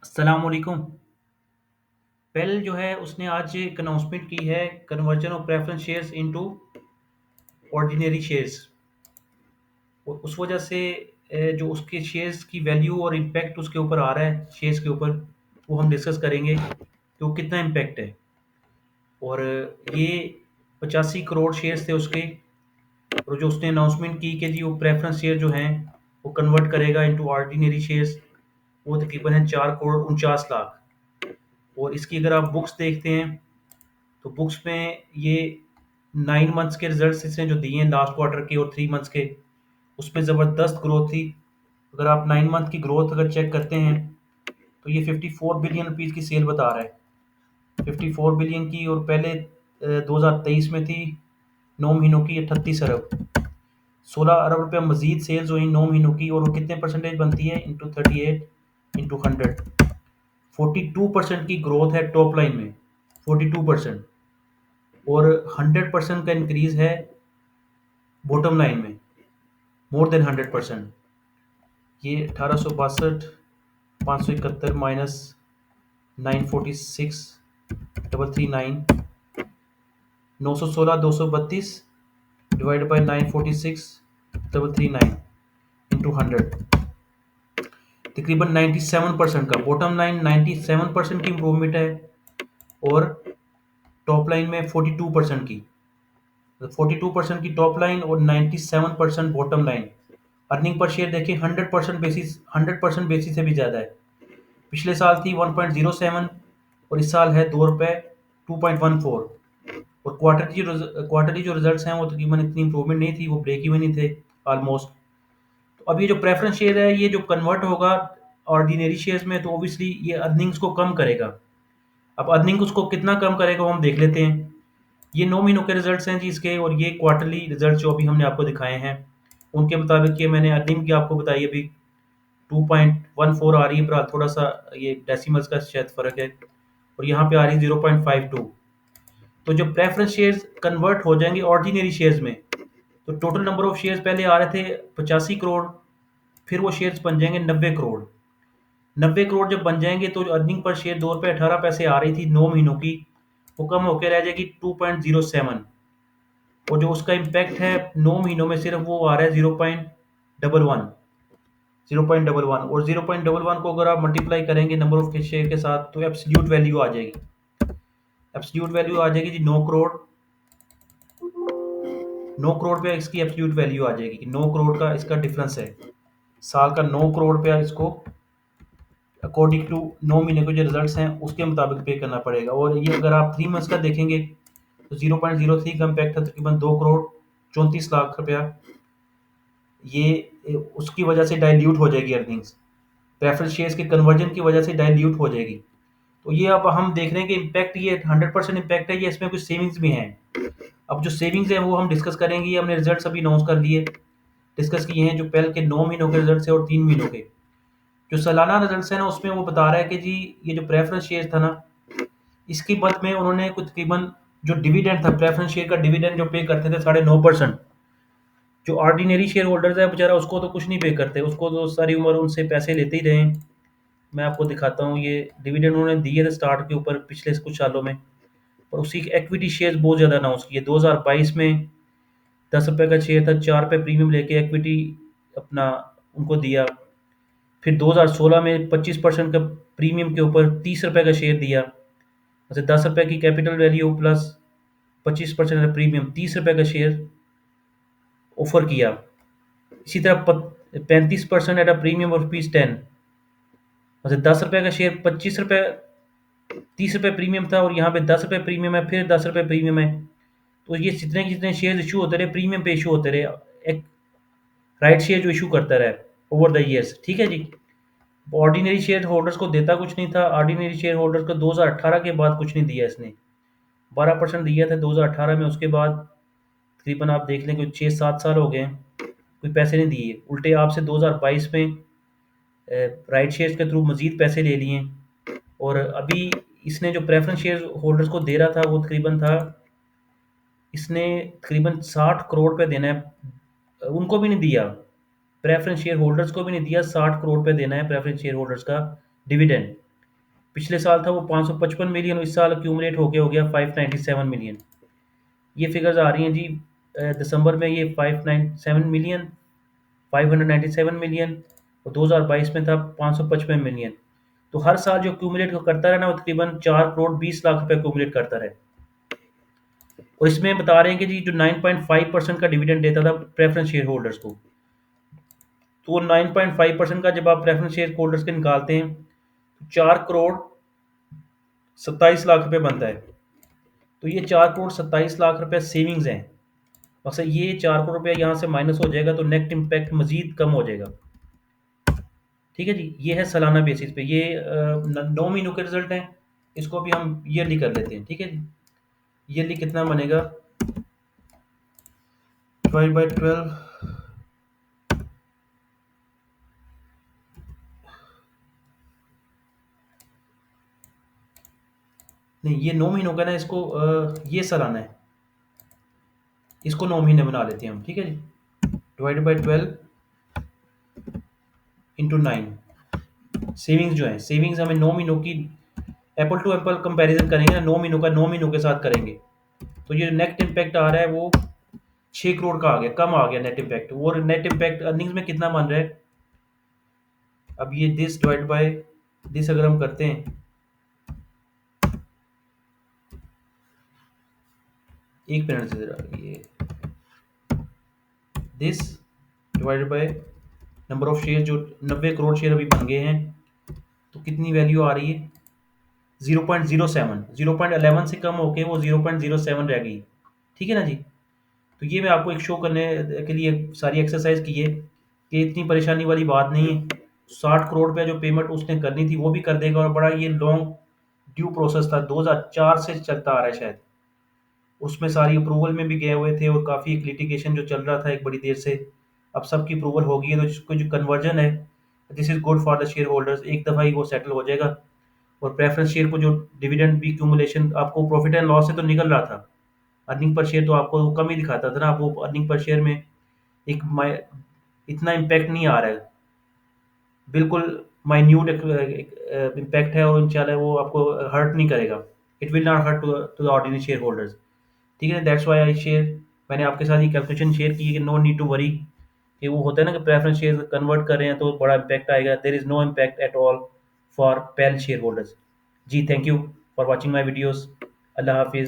अस्सलाम वालेकुम। पेल जो है उसने आज एक अनाउंसमेंट की है conversion of preference shares into ordinary shares. और उस वजह से जो उसके शेयर्स की वैल्यू और इम्पैक्ट उसके ऊपर आ रहा है शेयर्स के ऊपर, वो हम डिस्कस करेंगे कि वो कितना इम्पैक्ट है। और ये 85 करोड़ शेयर्स थे उसके, और जो उसने अनाउंसमेंट की कि जी वो प्रेफरेंस शेयर जो हैं वो कन्वर्ट करेगा इनटू ऑर्डिनरी शेयर्स, वो तकरीबन है 4 करोड़ 49 लाख। और इसकी अगर आप बुक्स देखते हैं तो बुक्स में ये 9 मंथ्स के रिजल्ट्स इसने जो दिए हैं लास्ट क्वार्टर के और 3 मंथ्स के, उसमें ज़बरदस्त ग्रोथ थी। अगर आप 9 मंथ की ग्रोथ अगर चेक करते हैं तो ये 54 बिलियन रुपीज़ की सेल बता रहा है। 54 बिलियन की, और पहले 2023 में थी 9 महीनों की 38 अरब। 16 अरब रुपये मजीद सेल्स हुई 9 महीनों की, और वो कितने परसेंटेज बनती है इंटू 38 इंटू 100। 42% की ग्रोथ है टॉप लाइन में, 42%। और 100% का इंक्रीज है बॉटम लाइन में, मोर देन 100%। ये 1862, 571 माइनस 946, 339, 916, 232 डिवाइड बाई 946, 339 इंटू 100, तकरीबन 97% का बॉटम लाइन, 97% की इम्प्रूवमेंट है। और टॉप लाइन में 42% की, 42% की टॉप लाइन और 97% bottom line. Earning per share देखिए, 100% बेसिस से भी ज़्यादा है। पिछले साल थी 1.07, और इस साल है ₹2 2.14। और क्वार्टरली जो रिजल्ट्स हैं वो तकरीबन इतनी इंप्रूवमेंट नहीं थी, वो ब्रेक इवन ही थे ऑलमोस्ट। तो अब ये जो प्रेफरेंस शेयर है ये जो कन्वर्ट होगा ऑर्डिनरी शेयर्स में, तो ऑब्वियसली ये अर्निंग्स को कम करेगा। अब अर्निंग उसको कितना कम करेगा वो हम देख लेते हैं। ये 9 महीनों के रिजल्ट्स हैं जी इसके, और ये क्वार्टरली रिजल्ट जो अभी हमने आपको दिखाए हैं उनके मुताबिक ये मैंने अर्निंग की आपको बताई अभी 2.14 आ रही है, पर थोड़ा सा ये डेसिमल्स का शायद फ़र्क है। और यहाँ पे आ रही है 0.52। तो जो प्रेफरेंस शेयर्स कन्वर्ट हो जाएंगे ऑर्डिनरी शेयर्स में, तो टोटल नंबर ऑफ शेयर्स पहले आ रहे थे 85 करोड़, फिर वो शेयर्स बन जाएंगे 90 करोड़। 90 करोड़ जब बन जाएंगे तो जो अर्निंग पर शेयर ₹2.18 आ रही थी 9 महीनों की, वो कम होकर रह जाएगी 2.07। और जो उसका इम्पैक्ट है 9 महीनों में सिर्फ वो आ रहा है 0.11, 0.11। और 0.11 को अगर आप मल्टीप्लाई करेंगे नंबर ऑफ शेयर के साथ तो एब्सोल्यूट वैल्यू आ जाएगी। एब्सोल्यूट वैल्यू आ जाएगी जी 9 करोड़। 9 करोड़ पे इसकी एब्सोल्यूट वैल्यू आ जाएगी कि 9 करोड़ का इसका डिफरेंस है। साल का 9 करोड़ पे इसको अकॉर्डिंग टू 9 महीने के जो रिजल्ट्स हैं उसके मुताबिक पे करना पड़ेगा। और ये अगर आप 3 मंथ्स का देखेंगे तो 0.03 का इम्पैक्ट है, तकरीबन 2 करोड़ 34 लाख रुपया। ये उसकी वजह से डाइल्यूट हो जाएगी अर्निंग्स, प्रेफरेंस शेयर्स के कन्वर्जन की वजह से डाइल्यूट हो जाएगी। तो ये अब हम देख रहे हैं कि इम्पैक्ट ये 100% इम्पैक्ट है, ये इसमें कुछ सेविंग्स भी हैं। अब जो सेविंग्स हैं वो हम डिस्कस करेंगे। ये हमने रिजल्ट्स अभी अनाउंस कर लिए, डिस्कस किए हैं, जो पहले के 9 महीनों के रिजल्ट्स है और 3 महीनों के। जो सालाना रिजल्ट्स है ना उसमें वो बता रहा है कि जी ये जो प्रेफरेंस शेयर था ना, इसकी मद में उन्होंने कुछ तकरीबन जो डिविडेंड था, प्रेफरेंस शेयर का डिविडेंड जो पे करते थे 9.5%, जो ऑर्डिनरी शेयर होल्डर्स है बेचारा उसको तो कुछ नहीं पे करते, उसको तो सारी उम्र उनसे पैसे लेते ही रहे। मैं आपको दिखाता हूँ, ये डिविडेंड उन्होंने दिए थे स्टार्ट के ऊपर पिछले कुछ सालों में। और उसी इक्विटी शेयर्स बहुत ज़्यादा अनाउंस किए। 2022 में ₹10 का शेयर था, 4 रुपये प्रीमियम लेके इक्विटी अपना उनको दिया। फिर 2016 में 25% का प्रीमियम के ऊपर ₹30 का शेयर दिया। अच्छा, ₹10 की कैपिटल वैल्यू प्लस 25% का प्रीमियम, ₹30 का शेयर ऑफर किया। इसी तरह 35% एट अ प्रीमियम ऑफ ₹10। अच्छा, ₹10 का शेयर, ₹25, ₹30 प्रीमियम था, और यहाँ पे ₹10 प्रीमियम है, फिर ₹10 प्रीमियम है। तो ये जितने के जितने शेयर इशू होते रहे प्रीमियम पे इशू होते रहे, एक राइट शेयर जो इशू करता रहा ओवर द ईयर्स। ठीक है जी। ऑर्डिनरी शेयर होल्डर्स को देता कुछ नहीं था। ऑर्डिनरी शेयर होल्डर्स को 2018 के बाद कुछ नहीं दिया इसने। 12% दिया था 2018 में, उसके बाद तकरीबन आप देख लें कि 6-7 साल हो गए हैं कोई पैसे नहीं दिए। उल्टे आपसे 2022 में राइट शेयर्स के थ्रू मजीद पैसे ले लिए। और अभी इसने जो प्रेफरेंस शेयर होल्डर्स को दे रहा था वो तकरीबन था, इसने तकरीबन 60 करोड़ पे देना है, उनको भी नहीं दिया, प्रेफरेंस शेयर होल्डर्स को भी नहीं दिया। 60 करोड़ पे देना है प्रेफरेंस शेयर होल्डर्स का डिविडेंड। पिछले साल था वो 555 मिलियन, इस साल अक्यूमुलेट होके हो गया 597 मिलियन। ये फिगर्स आ रही हैं जी। दिसंबर में ये 597 मिलियन, 597 मिलियन, और 2022 में था 555 मिलियन। तो हर साल जो क्यूमुलेट करता रहा ना, वो तकरीबन 4 करोड़ 20 लाख रुपए क्यूमुलेट करता रहे। और इसमें बता रहे हैं कि जी जो 9.5% का डिविडेंड देता था प्रेफरेंस शेयर होल्डर्स को, तो वो 9.5% का जब आप प्रेफरेंस शेयर होल्डर्स के निकालते हैं तो 4 करोड़ 27 लाख रुपए बनता है। तो ये 4 करोड़ 27 लाख रुपए सेविंग्स हैं। बस ये 4 करोड़ रुपया यहाँ से माइनस हो जाएगा तो नेट इम्पैक्ट मजीद कम हो जाएगा। ठीक है जी, ये है सालाना बेसिस पे, ये 9 महीनों के रिजल्ट हैं। इसको भी हम ईयरली कर लेते हैं। ठीक है जी, ईयरली कितना बनेगा, 5/12, नहीं ये 9 महीनों का ना, इसको ये सालाना है, इसको 9 महीने बना लेते हैं हम। ठीक है जी, डिवाइड बाई 12 इंटू 9। सेविंग्स जो है, सेविंग्स हमें 9 महीनों की एप्पल टू एप्पल कंपैरिजन करेंगे ना, 9 महीनों का 9 महीनों के साथ करेंगे, तो ये नेट इम्पैक्ट आ रहा है वो 6 करोड़ का आ गया, कम आ गया नेट इम्पैक्ट। और नेट इम्पैक्ट अर्निंग्स में कितना बन रहा है, अब ये दिस डिवाइड बाय दिस अगर हम करते हैं, एक मिनट से जरा, ये this divided by number of share, जो 90 करोड़ शेयर अभी बन गए हैं, तो कितनी वैल्यू आ रही है, 0.07, 0.11 से कम होके वो 0.07 रह गई। ठीक है ना जी। तो ये मैं आपको एक शो करने के लिए सारी एक्सरसाइज की है कि इतनी परेशानी वाली बात नहीं है। 60 करोड़ रुपया जो पेमेंट उसने करनी थी वो भी कर देगा, और बड़ा ये लॉन्ग ड्यू प्रोसेस था, 2004 से चलता आ रहा है शायद। उसमें सारी अप्रूवल में भी गए हुए थे, और काफ़ी एक लिटिगेशन जो चल रहा था एक बड़ी देर से, अब सबकी अप्रूवल हो गई है, तो इसको जो कन्वर्जन है, this is good for the share holders, एक दफ़ा ही वो सेटल हो जाएगा। और प्रेफरेंस शेयर को जो डिविडेंड भी क्यूमुलेशन आपको प्रॉफिट एंड लॉस से तो निकल रहा था, अर्निंग पर शेयर तो आपको वो कम ही दिखाता था ना, आप वो अर्निंग पर शेयर में एक इतना इम्पैक्ट नहीं आ रहा है, बिल्कुल माइन्यूट इम्पैक्ट है, और इंशाल्लाह वो आपको हर्ट नहीं करेगा। It will not hurt to the ordinary shareholders. ठीक है, दैट्स व्हाई आई शेयर, मैंने आपके साथ ये कैलकुलेशन शेयर की है कि नो नीड टू वरी, कि वो होता है ना कि प्रेफरेंस शेयर कन्वर्ट कर रहे हैं तो बड़ा इम्पैक्ट आएगा। There is no impact at all for पेल शेयर होल्डर्स। जी thank you for watching my videos. अल्लाह हाफिज़।